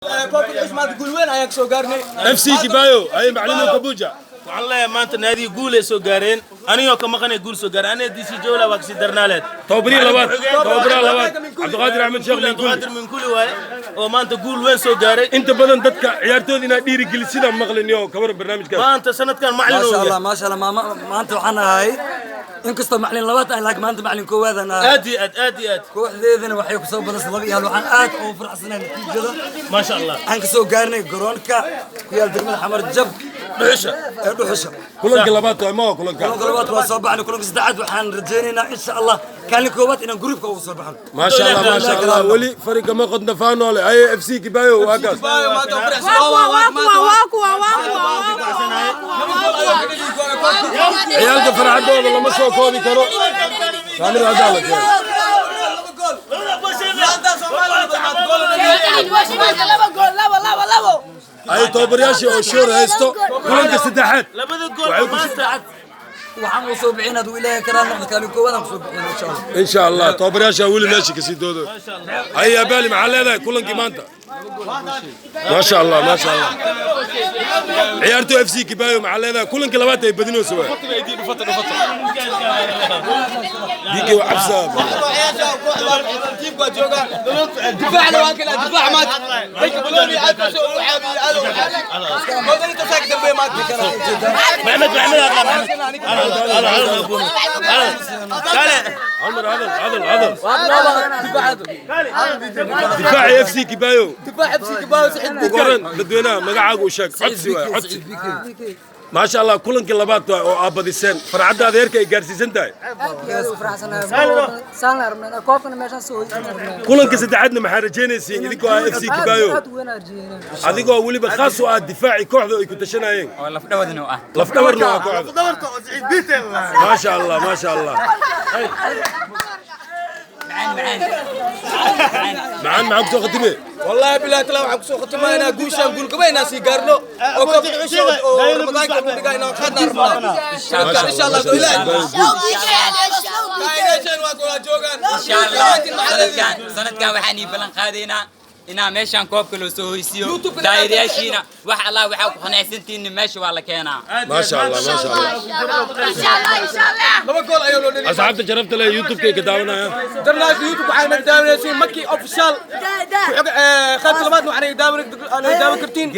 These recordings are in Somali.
كوكب ايش ما تقول وين هيك سو قارني FC كبايو اي معلمين كبوجا والله ما انت نادي قول سو قارين انا يوم كما كان يقول سو قار انا دي سي جوله واكسي درنالت توبري لبات عبد القادر احمد شغل عبد القادر من كل واي وما انت قول وين سو قاري انت بدن ددك عيارتودينا ديري جلسيدا مقلنيو كبر برنامج كان ما انت سنه كان معلن ما شاء الله ما شاء الله ما انت وحنا هاي inkastoo macalin labaad aan laakiin maanta macalin koowaad aan aad kooxdeedana waxay ku soo badasay laba iyo hal waxaan aad ugu faraxsanahay natiijada ma sha Allah aan ka soo gaarnay garoonka ku yaal degmada xamar jab dhuxusha kulanka labaad waa ma kulanka labaad waa soo baxnay kulanka saddexaad waxaan rajaynaynaa insha Allah kaalin koowaad inaan groupka ugu soo baxno ما شاء الله ولي فريق ما قد نفانو اي FC كبايو واقاس عيالك فرحدوda lama soo koobi karo kaamir hadalak ay toobariyaashii oo shoor haysto kulanka saddexaad labada gool maanta waxaan u soo bixinaa duu ilaahay karaan noqdo kaalin koowaad aan ku soo bixinaa insha Allah إن شاء الله توبرياشا ولي ماشي كسيدودو هيا بالي مع هذا كلن كيمانتا ما شاء الله ما شاء الله عيارتو FC كبايو مع هذا كلن كلابات يبدنوا سوا ديكي وعبسة دفاع لو انكل دفاع ما هيك بلوني محمد دفاع FC كبايو دفاع FC كبايو سعيد وقرن بدونا مقعق وشاك عدسي ما شاء الله كلن كلابات وابدي سن فرعدا هذيرك يقارسيسن تاي كلن كسدعدنا محرجينيسين idinko FC كبايو adigoo waliba khaas u ah difaaci kooxda ay ku tashanayeen laf dhabarna waa kooxda ما شاء الله ما شاء الله معاك سو ختمه والله بالله تلا waxaan ku soo khatimayna guushaan guul gabayna si gaarno oo ka bixisho oo ramadaanka ku dhigayna khadna rabna insha Allah sanadkan waxaan balan qaadaynaa inaa meeshan koobka loo soo hoysiyo daayiraashiina wax Allah waxa ku xanaysantiin meesha waa la keenaa ما شاء الله ما شاء الله laba gool ayaa loo dhaliyay asxaabta sharafta leh youtube kay ka daawanaya darnaas youtube waxaan daawanaysiin markii official qaybta labaad waxaan daawan kartiin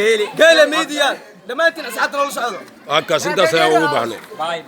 geele media dhamaantiin asxaabta loo socdo halkaas intaas ayaa ugu baahnay bye